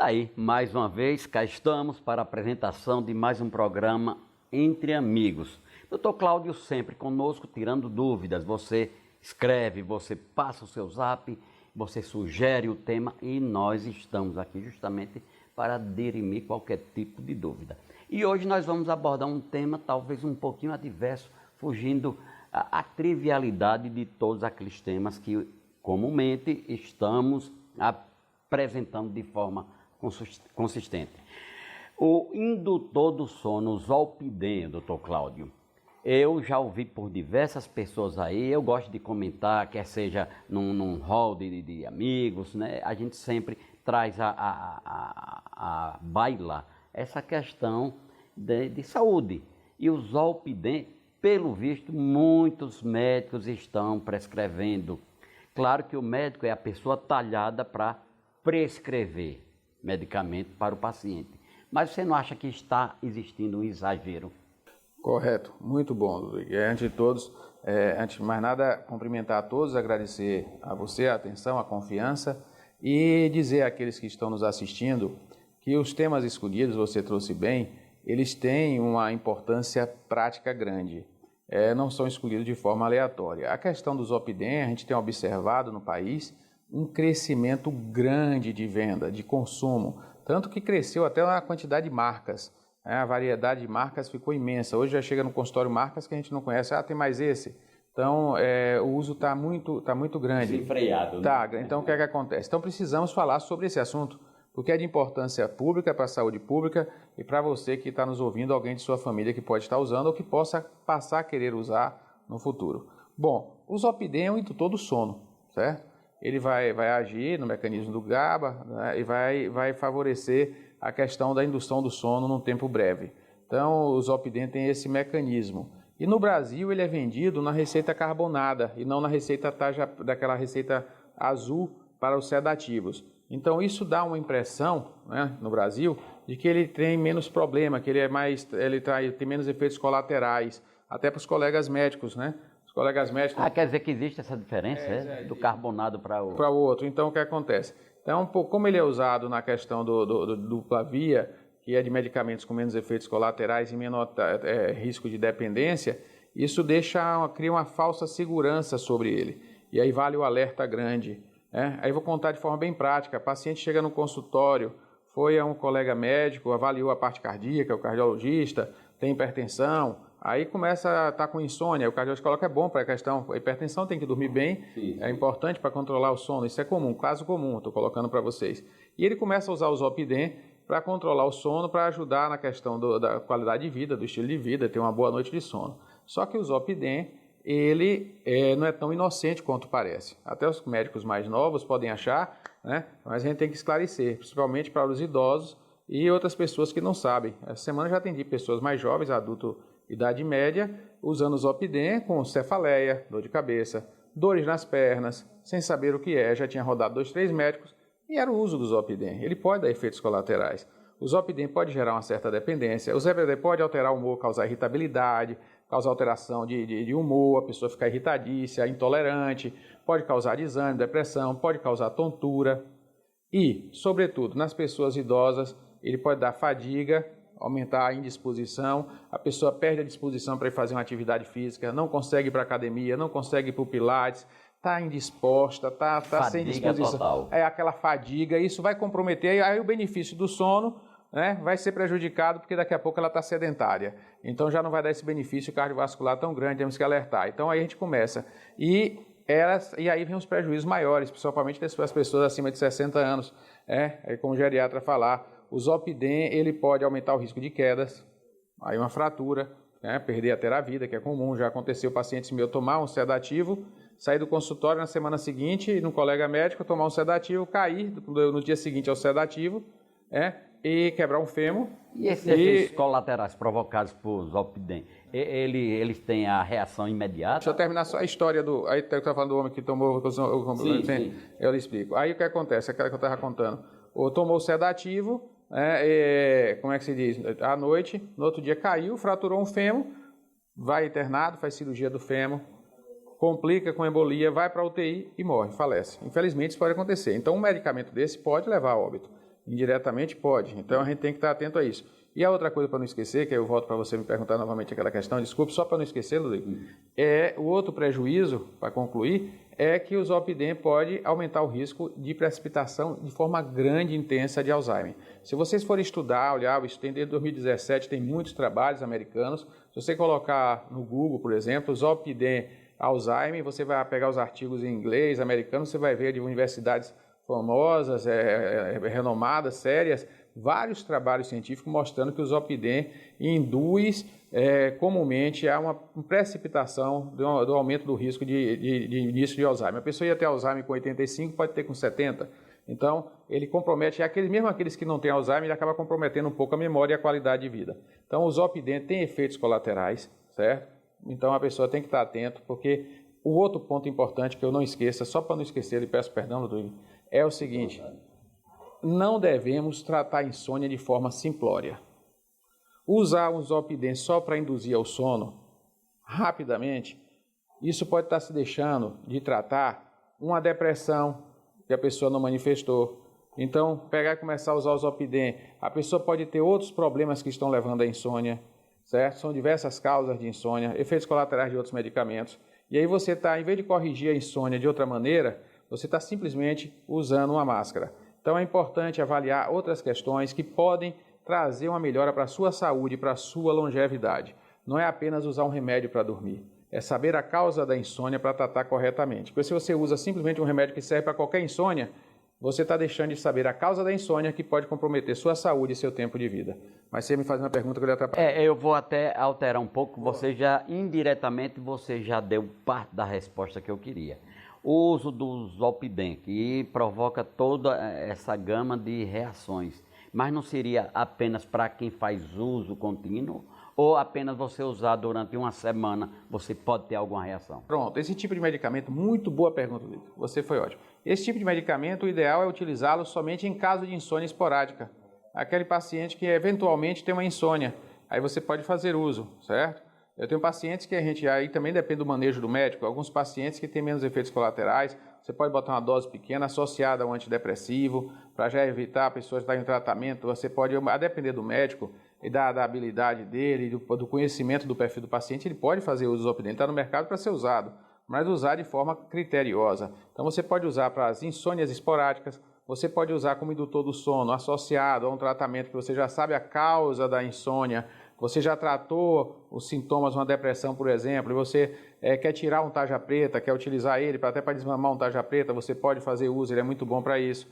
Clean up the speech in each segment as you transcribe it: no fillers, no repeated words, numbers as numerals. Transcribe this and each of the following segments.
aí, mais uma vez, cá estamos para a apresentação de mais um programa Entre Amigos. Dr. Cláudio sempre conosco, tirando dúvidas. Você escreve, você passa o seu zap, você sugere o tema e nós estamos aqui justamente para dirimir qualquer tipo de dúvida. E hoje nós vamos abordar um tema talvez um pouquinho adverso, fugindo à trivialidade de todos aqueles temas que comumente estamos apresentando de forma consistente. O indutor do sono, o zolpidem, doutor Cláudio, eu já ouvi por diversas pessoas aí, eu gosto de comentar, quer seja num hall de amigos, né? A gente sempre traz a baila essa questão de saúde. E o zolpidem, pelo visto, muitos médicos estão prescrevendo. Claro que o médico é a pessoa talhada para prescrever medicamento para o paciente. Mas você não acha que está existindo um exagero? Correto, muito bom, Ludwig. Antes de mais nada, cumprimentar a todos, agradecer a você a atenção, a confiança e dizer àqueles que estão nos assistindo que os temas escolhidos, você trouxe bem, eles têm uma importância prática grande. Não são escolhidos de forma aleatória. A questão do zolpidem, a gente tem observado no país um crescimento grande de venda, de consumo, tanto que cresceu até a quantidade de marcas. A variedade de marcas ficou imensa. Hoje já chega no consultório marcas que a gente não conhece. Tem mais esse. Então, o uso está muito grande. Desenfreado, né? Então, o que é que acontece? Então, precisamos falar sobre esse assunto, porque é de importância pública para a saúde pública e para você que está nos ouvindo, alguém de sua família que pode estar usando ou que possa passar a querer usar no futuro. Bom, o zolpidem é um indutor do sono, certo? Ele vai agir no mecanismo do GABA, né, e vai favorecer a questão da indução do sono num tempo breve. Então, o zolpidem tem esse mecanismo. E no Brasil ele é vendido na receita carbonada e não na receita daquela receita azul para os sedativos. Então, isso dá uma impressão, né, no Brasil, de que ele tem menos problema, que ele tem menos efeitos colaterais, até para os colegas médicos, né? Colegas médicos... quer dizer que existe essa diferença, do carbonado para o... Para o outro. Então, o que acontece? Então, como ele é usado na questão do dupla via, que é de medicamentos com menos efeitos colaterais e menor risco de dependência, isso cria uma falsa segurança sobre ele. E aí vale o alerta grande. Aí vou contar de forma bem prática. A paciente chega no consultório, foi a um colega médico, avaliou a parte cardíaca, o cardiologista, tem hipertensão... Aí começa a estar com insônia, o cardiologista coloca é bom para a questão, a hipertensão tem que dormir bem, sim. É importante para controlar o sono, isso é comum, caso comum, estou colocando para vocês. E ele começa a usar o zolpidem para controlar o sono, para ajudar na questão da qualidade de vida, do estilo de vida, ter uma boa noite de sono. Só que o zolpidem, ele não é tão inocente quanto parece. Até os médicos mais novos podem achar, né? Mas a gente tem que esclarecer, principalmente para os idosos e outras pessoas que não sabem. Essa semana eu já atendi pessoas mais jovens, adulto, idade média, usando o zolpidem com cefaleia, dor de cabeça, dores nas pernas, sem saber o que já tinha rodado 2, 3 médicos e era o uso do zolpidem. Ele pode dar efeitos colaterais. O zolpidem pode gerar uma certa dependência, o zolpidem pode alterar o humor, causar irritabilidade, causar alteração de humor, a pessoa ficar irritadiça, intolerante, pode causar desânimo, depressão, pode causar tontura e, sobretudo, nas pessoas idosas, ele pode dar fadiga, aumentar a indisposição, a pessoa perde a disposição para ir fazer uma atividade física, não consegue ir para a academia, não consegue ir para o pilates, está indisposta, está sem disposição. Total. Aquela fadiga, isso vai comprometer, aí o benefício do sono, né, vai ser prejudicado porque daqui a pouco ela está sedentária. Então já não vai dar esse benefício cardiovascular tão grande, temos que alertar. Então aí a gente começa. E aí vem os prejuízos maiores, principalmente das pessoas acima de 60 anos. Como o geriatra falar, o zolpidem ele pode aumentar o risco de quedas, aí uma fratura, perder até a vida, que é comum, já aconteceu pacientes meus tomar um sedativo, sair do consultório na semana seguinte, num colega médico, tomar um sedativo, cair no dia seguinte ao sedativo, e quebrar um fêmur. E esses efeitos colaterais provocados por zolpidem, eles têm a reação imediata? Deixa eu terminar só a história do... Aí você está falando do homem que tomou... Sim. Eu lhe explico. Aí o que acontece? Aquela que eu estava contando. Tomou o sedativo, como é que se diz? À noite, no outro dia caiu, fraturou um fêmur, vai internado, faz cirurgia do fêmur, complica com embolia, vai para a UTI e morre, falece. Infelizmente isso pode acontecer. Então um medicamento desse pode levar a óbito. Indiretamente pode. Então a gente tem que estar atento a isso. E a outra coisa para não esquecer, que eu volto para você me perguntar novamente aquela questão, desculpe, só para não esquecer, Ludwig, o outro prejuízo, para concluir, é que o Zolpidem pode aumentar o risco de precipitação de forma grande e intensa de Alzheimer. Se vocês forem estudar, olhar, isso tem desde 2017, tem muitos trabalhos americanos. Se você colocar no Google, por exemplo, Zolpidem Alzheimer, você vai pegar os artigos em inglês, americanos, você vai ver de universidades famosas, renomadas, sérias, vários trabalhos científicos mostrando que o Zolpidem induz comumente a uma precipitação do aumento do risco de início de Alzheimer. A pessoa ia ter Alzheimer com 85, pode ter com 70. Então, ele compromete, mesmo aqueles que não têm Alzheimer, ele acaba comprometendo um pouco a memória e a qualidade de vida. Então, o Zolpidem tem efeitos colaterais, certo? Então, a pessoa tem que estar atento, porque o outro ponto importante que eu não esqueça, só para não esquecer, e peço perdão, Ludwig, é o seguinte: não devemos tratar a insônia de forma simplória. Usar um Zolpidem só para induzir ao sono, rapidamente, isso pode estar se deixando de tratar uma depressão que a pessoa não manifestou. Então, pegar e começar a usar o Zolpidem, a pessoa pode ter outros problemas que estão levando à insônia, certo? São diversas causas de insônia, efeitos colaterais de outros medicamentos. E aí você está, em vez de corrigir a insônia de outra maneira, você está simplesmente usando uma máscara. Então é importante avaliar outras questões que podem trazer uma melhora para a sua saúde, para a sua longevidade. Não é apenas usar um remédio para dormir, é saber a causa da insônia para tratar corretamente. Porque se você usa simplesmente um remédio que serve para qualquer insônia, você está deixando de saber a causa da insônia que pode comprometer sua saúde e seu tempo de vida. Mas você me faz uma pergunta que eu lhe atrapalho. Eu vou até alterar um pouco, indiretamente, você já deu parte da resposta que eu queria. O uso do Zolpidem, que provoca toda essa gama de reações, mas não seria apenas para quem faz uso contínuo, ou apenas você usar durante uma semana, você pode ter alguma reação? Pronto, esse tipo de medicamento, muito boa pergunta, Vitor, você foi ótimo. Esse tipo de medicamento, o ideal é utilizá-lo somente em caso de insônia esporádica. Aquele paciente que eventualmente tem uma insônia, aí você pode fazer uso, certo? Eu tenho pacientes que aí também depende do manejo do médico, alguns pacientes que têm menos efeitos colaterais, você pode botar uma dose pequena associada a um antidepressivo, para já evitar a pessoa estar em tratamento, você pode, a depender do médico e da habilidade dele, do conhecimento do perfil do paciente, ele pode fazer uso do Zolpidem, ele está no mercado para ser usado, mas usar de forma criteriosa. Então você pode usar para as insônias esporádicas, você pode usar como indutor do sono, associado a um tratamento que você já sabe a causa da insônia, você já tratou os sintomas de uma depressão, por exemplo, e você quer tirar um tarja preta, quer utilizar ele até para desmamar um tarja preta, você pode fazer uso, ele é muito bom para isso.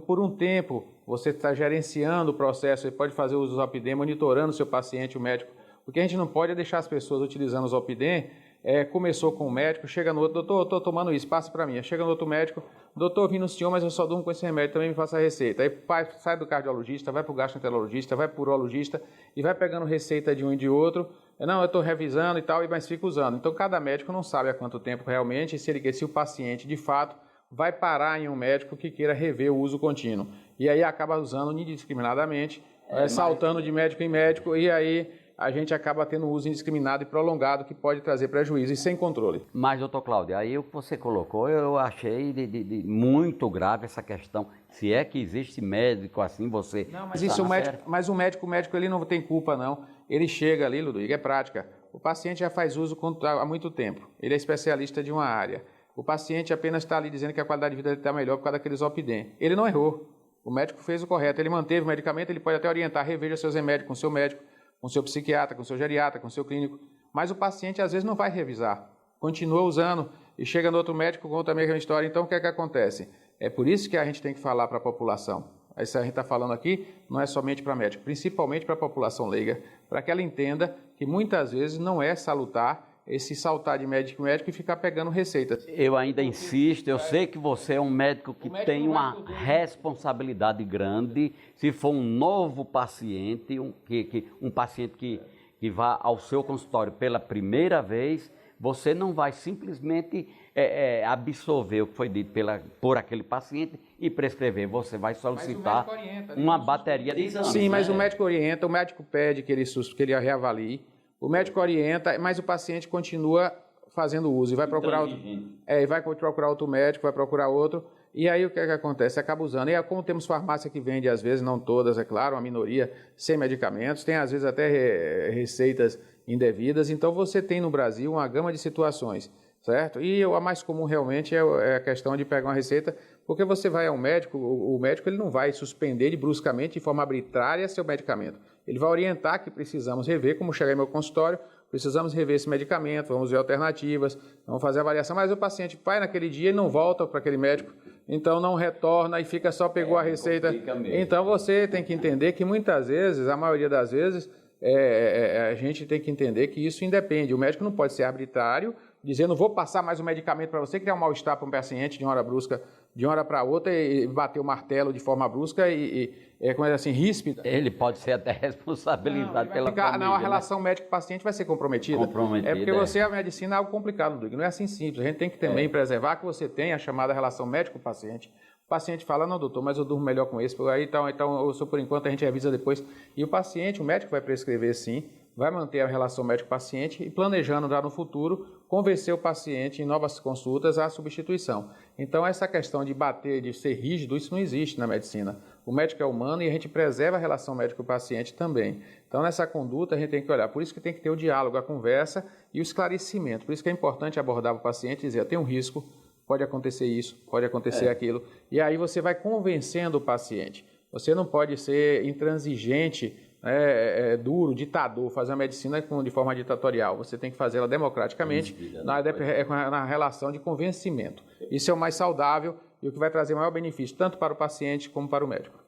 Por um tempo, você está gerenciando o processo, você pode fazer uso do Zolpidem, monitorando o seu paciente, o médico, porque a gente não pode deixar as pessoas utilizando o Zolpidem. Começou com o médico, chega no outro, doutor, eu estou tomando isso, passa para mim. Chega no outro médico, doutor, eu vim no senhor, mas eu só durmo com esse remédio, também me faça a receita. Aí sai do cardiologista, vai para o gastroenterologista, vai para o urologista e vai pegando receita de um e de outro. Não, eu estou revisando e tal, mas fica usando. Então, cada médico não sabe há quanto tempo realmente, se o paciente, de fato, vai parar em um médico que queira rever o uso contínuo. E aí acaba usando indiscriminadamente, saltando de médico em médico, e aí a gente acaba tendo uso indiscriminado e prolongado que pode trazer prejuízo e sem controle. Mas, doutor Cláudio, aí o que você colocou, eu achei de muito grave essa questão. Se é que existe médico assim, você... Não, mas isso o médico ele não tem culpa, não. Ele chega ali, Ludwig, é prática. O paciente já faz uso há muito tempo. Ele é especialista de uma área. O paciente apenas está ali dizendo que a qualidade de vida está melhor por causa daquele Zolpidem. Ele não errou. O médico fez o correto. Ele manteve o medicamento, ele pode até orientar, reveja seus remédios com o seu médico, com o seu psiquiatra, com o seu geriatra, com o seu clínico, mas o paciente às vezes não vai revisar, continua usando e chega no outro médico, conta a mesma história. Então o que é que acontece? É por isso que a gente tem que falar para a população. Isso a gente está falando aqui não é somente para médico, principalmente para a população leiga, para que ela entenda que muitas vezes não é salutar esse saltar de médico em médico e ficar pegando receitas. Eu ainda insisto, eu sei que você é um médico que tem uma responsabilidade grande. Se for um novo paciente, um paciente que vá ao seu consultório pela primeira vez, você não vai simplesmente absorver o que foi dito por aquele paciente e prescrever. Você vai solicitar uma bateria de exames. Sim, mas o médico orienta, o médico pede que ele reavalie. O médico orienta, mas o paciente continua fazendo uso e vai procurar outro, vai procurar outro médico, vai procurar outro. E aí o que é que acontece? Acaba usando. E como temos farmácia que vende, às vezes, não todas, é claro, uma minoria, sem medicamentos, tem às vezes até receitas indevidas. Então você tem no Brasil uma gama de situações, certo? E a mais comum realmente é a questão de pegar uma receita, porque você vai ao médico, o médico ele não vai suspender bruscamente, de forma arbitrária, seu medicamento. Ele vai orientar que precisamos rever, como chegar em meu consultório, precisamos rever esse medicamento, vamos ver alternativas, vamos fazer a avaliação, mas o paciente vai naquele dia e não volta para aquele médico, então não retorna e fica só pegou a receita. Então você tem que entender que muitas vezes, a maioria das vezes, a gente tem que entender que isso independe. O médico não pode ser arbitrário, dizer não vou passar mais um medicamento para você, criar um mal-estar para um paciente de uma hora brusca, de uma hora para outra e bater o martelo de forma brusca como é assim, ríspida. Ele pode ser até responsabilizado pela família. Não, a relação médico-paciente vai ser comprometida. É porque a medicina é algo complicado, Rodrigo. Não é assim simples. A gente tem que também preservar que você tenha a chamada relação médico-paciente. O paciente fala, não, doutor, mas eu durmo melhor com esse. Aí, então, por enquanto, a gente revisa depois. E o paciente, o médico vai prescrever sim, vai manter a relação médico-paciente e planejando já no futuro, convencer o paciente em novas consultas à substituição. Então, essa questão de bater, de ser rígido, isso não existe na medicina. O médico é humano e a gente preserva a relação médico-paciente também. Então, nessa conduta, a gente tem que olhar. Por isso que tem que ter o diálogo, a conversa e o esclarecimento. Por isso que é importante abordar o paciente e dizer, tem um risco, pode acontecer isso, pode acontecer aquilo. E aí você vai convencendo o paciente. Você não pode ser intransigente, duro, ditador, fazer a medicina de forma ditatorial. Você tem que fazê-la democraticamente, na relação de convencimento. Isso é o mais saudável e o que vai trazer maior benefício, tanto para o paciente como para o médico.